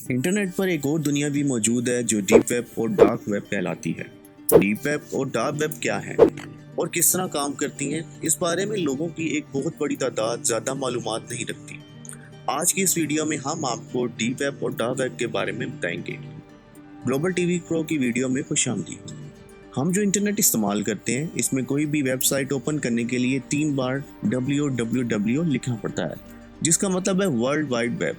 Internet पर एक और दुनिया भी मौजूद है जो डीप वेब और डार्क वेब कहलाती है। डीप वेब और डार्क वेब क्या है और किस तरह काम करती हैं, इस बारे में लोगों की एक बहुत बड़ी तादाद ज़्यादा मालूमात नहीं रखती। आज की इस वीडियो में हम आपको डीप वेब और डार्क वेब के बारे में बताएंगे। ग्लोबल टीवी प्रो की वीडियो में खुशामदीद। हम जो इंटरनेट इस्तेमाल करते हैं, इसमें कोई भी वेबसाइट ओपन करने के लिए 3 बार www लिखना पड़ता है, जिसका मतलब है वर्ल्ड वाइड वेब।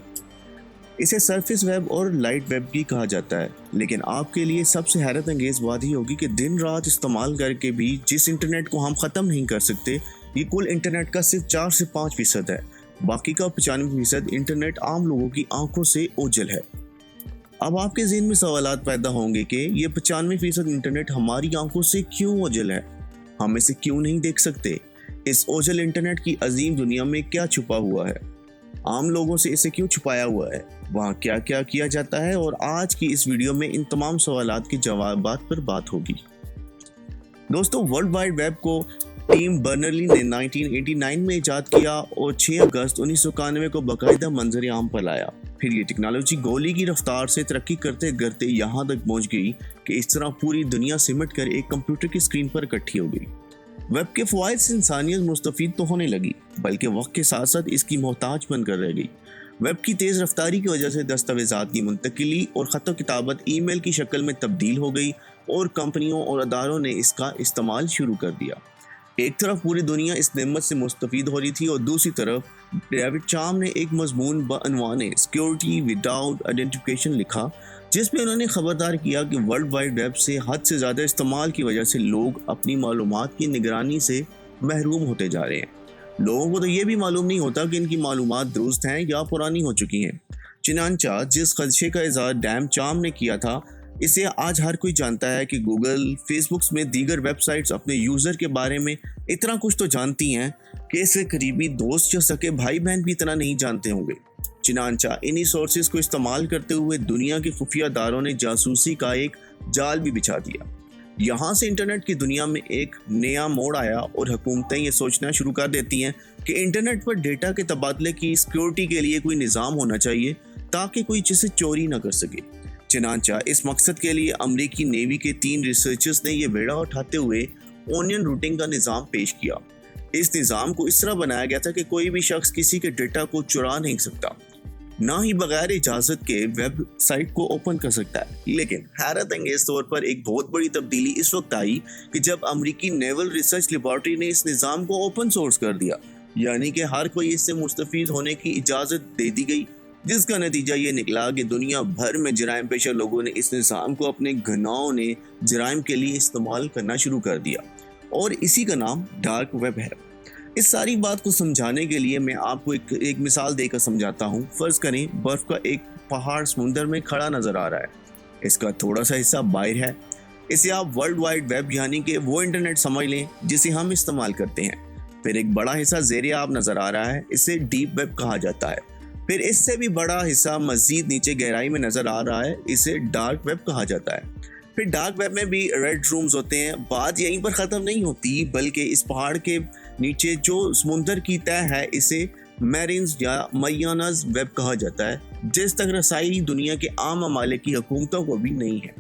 इसे सरफेस वेब और लाइट वेब भी कहा जाता है। लेकिन आपके लिए सबसे हैरत अंगेज बात ही होगी कि दिन रात इस्तेमाल करके भी जिस इंटरनेट को हम ख़त्म नहीं कर सकते, ये कुल इंटरनेट का सिर्फ 4 से 5% है। बाकी का 95% इंटरनेट आम लोगों की आंखों से ओझल है। अब आपके ज़हन में सवालात पैदा होंगे कि ये 95% इंटरनेट हमारी आंखों से क्यों ओझल है, हम इसे क्यों नहीं देख सकते। इस ओझल इंटरनेट की अजीम दुनिया में क्या छुपा हुआ है, आम लोगों से इसे क्यों छुपाया हुआ है, वहाँ क्या क्या किया जाता है, और आज की इस वीडियो में इन तमाम सवालात के जवाबात पर बात होगी। दोस्तों, वर्ल्ड वाइड वेब को टीम बर्नरली ने 1989 में इजाद किया और 6 अगस्त 1991 को बाकायदा मंजर आम पर लाया। फिर ये टेक्नोलॉजी गोली की रफ्तार से तरक्की करते करते यहाँ तक पहुँच गई कि इस तरह पूरी दुनिया सिमट कर एक कंप्यूटर की स्क्रीन पर इकट्ठी हो गई। वेब के फ़वाइद से इंसानियत मुस्तफ़ीद तो होने लगी, बल्कि वक्त के साथ साथ इसकी मोहताज बनकर रह गई। वेब की तेज़ रफ्तारी की वजह से दस्तावेज़ात की मुंतकिली और ख़त किताबत ईमेल की शक्ल में तब्दील हो गई और कंपनियों और अदारों ने इसका इस्तेमाल शुरू कर दिया। एक तरफ पूरी दुनिया इस नेमत से मुस्तफ़ीद हो रही थी और दूसरी तरफ डेविड चाम ने एक मजमून बअनवाने सिक्योरिटी विदाउट आइडेंटिफिकेशन लिखा, जिसमें उन्होंने खबरदार किया कि वर्ल्ड वाइड वेब से हद से ज़्यादा इस्तेमाल की वजह से लोग अपनी मालूमात की निगरानी से महरूम होते जा रहे हैं। लोगों को तो ये भी मालूम नहीं होता कि इनकी मालूमात दुरुस्त हैं या पुरानी हो चुकी हैं। चुनांचा जिस खदशे का इज़हार डैम चाम ने किया था, इसे आज हर कोई जानता है कि गूगल, फेसबुक में दीगर वेबसाइट्स अपने यूज़र के बारे में इतना कुछ तो जानती हैं कि इसके करीबी दोस्त या सके भाई बहन भी इतना नहीं जानते होंगे। चुनांचा इन्हीं सोर्सेज को इस्तेमाल करते हुए दुनिया के खुफिया दारों ने जासूसी का एक जाल भी बिछा दिया। यहाँ से इंटरनेट की दुनिया में एक नया मोड़ आया और हुकूमतें ये सोचना शुरू कर देती हैं कि इंटरनेट पर डेटा के तबादले की सिक्योरिटी के लिए कोई निज़ाम होना चाहिए ताकि कोई जिसे चोरी न कर सके। चुनांचा इस मकसद के लिए अमरीकी नेवी के 3 रिसर्चर्स ने यह बेड़ा उठाते हुए ओनियन रूटिंग का निज़ाम पेश किया। इस निज़ाम को इस तरह बनाया गया था कि कोई भी शख्स किसी के डेटा को चुरा नहीं सकता, ना ही बगैर इजाज़त के वेबसाइट को ओपन कर सकता है। लेकिन हैरत अंगेज तौर पर एक बहुत बड़ी तब्दीली इस वक्त आई कि जब अमरीकी नेवल रिसर्च लेबॉर्ट्री ने इस निज़ाम को ओपन सोर्स कर दिया, यानी कि हर कोई इससे मुस्तफ़ीद होने की इजाज़त दे दी गई, जिसका नतीजा ये निकला कि दुनिया भर में जराइम पेशा लोगों ने इस निज़ाम को अपने गुनाहों ने जराइम के लिए इस्तेमाल करना शुरू कर दिया, और इसी का नाम डार्क वेब है। इस सारी बात को समझाने के लिए मैं आपको एक मिसाल देकर समझाता हूँ। फ़र्ज़ करें बर्फ़ का एक पहाड़ समुंदर में खड़ा नज़र आ रहा है। इसका थोड़ा सा हिस्सा बाहर है। इसे आप वर्ल्ड वाइड वेब यानी कि वो इंटरनेट समझ लें जिसे हम इस्तेमाल करते हैं। फिर एक बड़ा हिस्सा ज़ेरे आब नज़र आ रहा है, इसे डीप वेब कहा जाता है। फिर इससे भी बड़ा हिस्सा मज़ीद नीचे गहराई में नज़र आ रहा है, इसे डार्क वेब कहा जाता है। फिर डार्क वेब में भी रेड रूम्स होते हैं। बात यहीं पर ख़त्म नहीं होती, बल्कि इस पहाड़ के नीचे जो समुंदर की तह है, इसे मैरिन्स या मैयानाज वेब कहा जाता है, जिस तक रसाई दुनिया के आम ममालिक की हुकूमतों को भी नहीं है।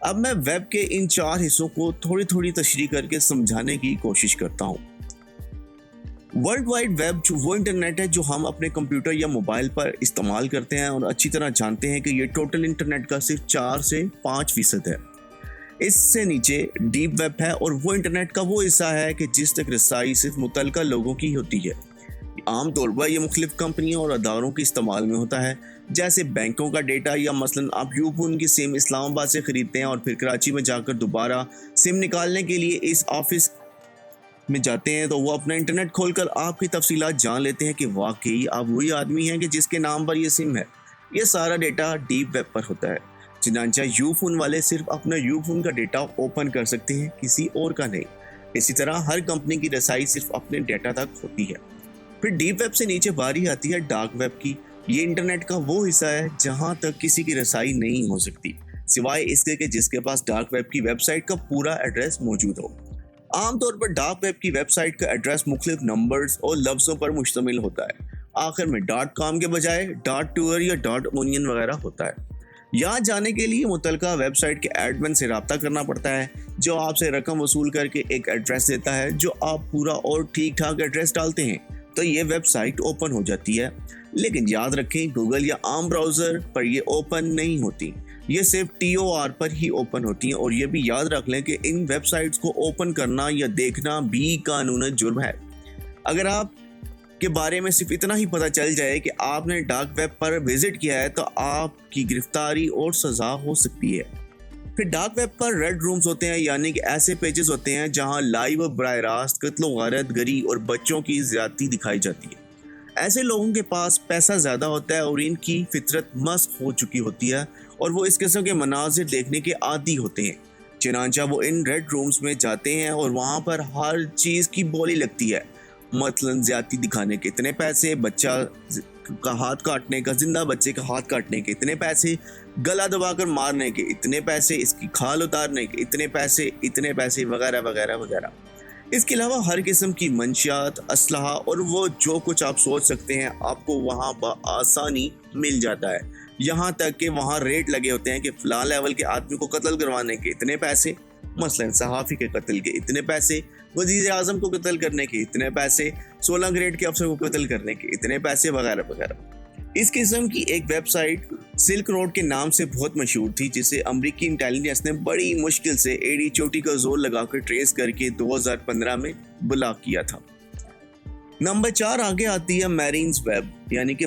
अब मैं वेब के इन 4 हिस्सों को थोड़ी थोड़ी तशरीह करके समझाने की कोशिश करता हूँ। वर्ल्ड वाइड वेब वो इंटरनेट है जो हम अपने कंप्यूटर या मोबाइल पर इस्तेमाल करते हैं, और अच्छी तरह जानते हैं कि ये टोटल इंटरनेट का सिर्फ 4 से 5% है। इससे नीचे डीप वेब है, और वो इंटरनेट का वो हिस्सा है कि जिस तक रसाई सिर्फ मुतल्लिका लोगों की होती है। आमतौर पर यह मुख्तलिफ कंपनियों और अदारों के इस्तेमाल में होता है, जैसे बैंकों का डेटा, या मसलन आप यूफोन की सिम इस्लामाबाद से ख़रीदते हैं और फिर कराची में जाकर दोबारा सिम निकालने के लिए इस ऑफिस में जाते हैं, तो वो अपना इंटरनेट खोलकर आपकी तफसीलात जान लेते हैं कि वाकई आप वही आदमी हैं कि जिसके नाम पर ये सिम है। ये सारा डेटा डीप वेब पर होता है। चुनांचा यूफोन वाले सिर्फ अपना यूफोन का डेटा ओपन कर सकते हैं, किसी और का नहीं। इसी तरह हर कंपनी की रसाई सिर्फ अपने डेटा तक होती है। फिर डीप वेब से नीचे बारी आती है डार्क वेब की। ये इंटरनेट का वो हिस्सा है जहाँ तक किसी की रसाई नहीं हो सकती, सिवाय इसके कि जिसके पास डार्क वेब की वेबसाइट का पूरा एड्रेस मौजूद हो। आमतौर पर डार्क वेब की वेबसाइट का एड्रेस मुख्तलिफ नंबर्स और लफ्ज़ों पर मुश्तमिल होता है। آخر میں .com کے بجائے .tour یا .onion وغیرہ ہوتا ہے۔ یہاں جانے کے لیے متعلقہ ویب سائٹ کے ایڈمن سے رابطہ کرنا پڑتا ہے، جو آپ سے رقم وصول کر کے ایک ایڈریس دیتا ہے۔ جو آپ پورا اور ٹھیک ٹھاک ایڈریس ڈالتے ہیں تو یہ ویب سائٹ اوپن ہو جاتی ہے، لیکن یاد رکھیں گوگل یا عام براؤزر پر یہ اوپن نہیں ہوتی، یہ صرف TOR پر ہی اوپن ہوتی ہیں۔ اور یہ بھی یاد رکھ لیں کہ ان ویب سائٹس کو اوپن کرنا یا دیکھنا بھی قانوناً جرم ہے۔ اگر آپ کے بارے میں صرف اتنا ہی پتہ چل جائے کہ آپ نے ڈارک ویب پر وزٹ کیا ہے تو آپ کی گرفتاری اور سزا ہو سکتی ہے۔ پھر ڈارک ویب پر ریڈ رومز ہوتے ہیں، یعنی کہ ایسے پیجز ہوتے ہیں جہاں لائیو اور براہ راست قتل و غارت گری اور بچوں کی زیادتی دکھائی جاتی ہے۔ ایسے لوگوں کے پاس پیسہ زیادہ ہوتا ہے اور ان کی فطرت مسخ ہو چکی ہوتی ہے اور وہ اس قسم کے مناظر دیکھنے کے عادی ہوتے ہیں، چنانچہ وہ ان ریڈ رومز میں جاتے ہیں اور وہاں پر ہر چیز کی بولی لگتی ہے، مثلاً زیادتی دکھانے کے اتنے پیسے، بچہ کا ہاتھ کاٹنے کا، زندہ بچے کا ہاتھ کاٹنے کے اتنے پیسے، گلا دبا کر مارنے کے اتنے پیسے، اس کی کھال اتارنے کے اتنے پیسے وغیرہ وغیرہ وغیرہ۔ اس کے علاوہ ہر قسم کی منشیات، اسلحہ اور وہ جو کچھ آپ سوچ سکتے ہیں آپ کو وہاں بآسانی مل جاتا ہے۔ یہاں تک کہ وہاں ریٹ لگے ہوتے ہیں کہ فلاں لیول کے آدمی کو قتل کروانے کے اتنے پیسے، مثلاً صحافی کے قتل کے اتنے پیسے، وزیر اعظم کو قتل کرنے کے اتنے پیسے، 16 گریڈ کے افسر کو قتل کرنے کے اتنے پیسے وغیرہ وغیرہ۔ اس قسم کی ایک ویب سائٹ سلک روڈ کے نام سے بہت مشہور تھی، جسے امریکی انٹیلیجنس نے بڑی مشکل سے ایڑی چوٹی کا زور لگا کر ٹریس کر کے 2015 میں بلاک کیا تھا۔ نمبر 4 آگے آتی ہے میرینز ویب، یعنی کہ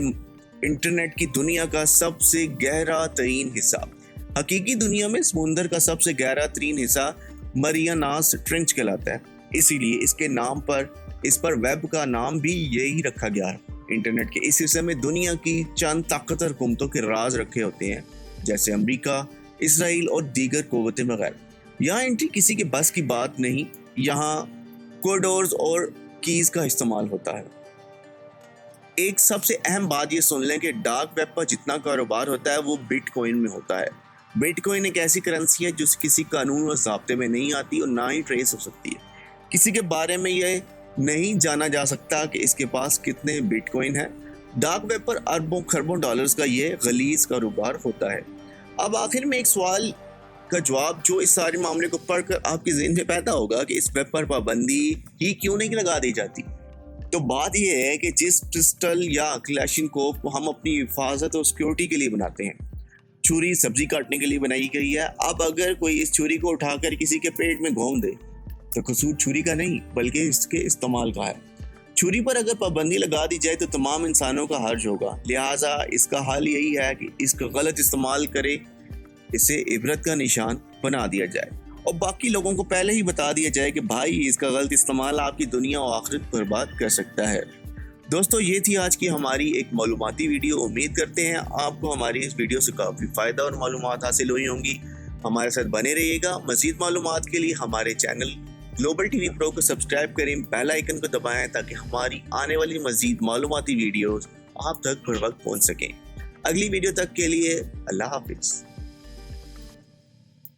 انٹرنیٹ کی دنیا کا سب سے گہرا ترین حصہ۔ حقیقی دنیا میں سمندر کا سب سے گہرا ترین حصہ مریاناس ٹرنچ کہلاتا ہے، اسی لیے اس پر ویب کا نام بھی یہی رکھا گیا ہے۔ انٹرنیٹ کے اس حصے میں دنیا کی چند طاقتور حکومتوں کے راز رکھے ہوتے ہیں، جیسے امریکہ، اسرائیل اور دیگر قوتیں وغیرہ۔ یہاں انٹری کسی کے بس کی بات نہیں، یہاں کوڈورز اور کیز کا استعمال ہوتا ہے۔ ایک سب سے اہم بات یہ سن لیں کہ ڈارک ویب پر جتنا کاروبار ہوتا ہے وہ بٹ کوئن میں ہوتا ہے۔ بٹ کوئن ایک ایسی کرنسی ہے جو کسی قانون اور ضابطے میں نہیں آتی اور نہ ہی ٹریس ہو سکتی ہے۔ کسی کے بارے میں یہ نہیں جانا جا سکتا کہ اس کے پاس کتنے بٹ کوئن ہیں۔ ڈارک ویب پر اربوں خربوں ڈالرز کا یہ غلیظ کاروبار ہوتا ہے۔ اب آخر میں ایک سوال کا جواب جو اس سارے معاملے کو پڑھ کر آپ کے ذہن میں پیدا ہوگا کہ اس ویب پر پابندی ہی کیوں نہیں لگا دی جاتی، تو بات یہ ہے کہ جس پسٹل یا کلاشنکوف کو ہم اپنی حفاظت اور سیکیورٹی کے لیے بناتے ہیں، چھری سبزی کاٹنے کے لیے بنائی گئی ہے، اب اگر کوئی اس چھری کو اٹھا کر کسی کے پیٹ میں گھون دے تو قصور چھری کا نہیں بلکہ اس کے استعمال کا ہے۔ چھری پر اگر پابندی لگا دی جائے تو تمام انسانوں کا حرج ہوگا، لہٰذا اس کا حل یہی ہے کہ اس کا غلط استعمال کرے، اسے عبرت کا نشان بنا دیا جائے اور باقی لوگوں کو پہلے ہی بتا دیا جائے کہ بھائی اس کا غلط استعمال آپ کی دنیا و آخرت برباد کر سکتا ہے۔ دوستو یہ تھی آج کی ہماری ایک معلوماتی ویڈیو۔ امید کرتے ہیں آپ کو ہماری اس ویڈیو سے کافی فائدہ اور معلومات حاصل ہوئی ہوں گی۔ ہمارے ساتھ بنے رہیے گا۔ مزید معلومات کے لیے ہمارے چینل گلوبل ٹی وی پرو کو سبسکرائب کریں، بیل آئیکن کو دبائیں تاکہ ہماری آنے والی مزید معلوماتی ویڈیوز آپ تک بر وقت پہنچ سکیں۔ اگلی ویڈیو تک کے لیے اللہ حافظ۔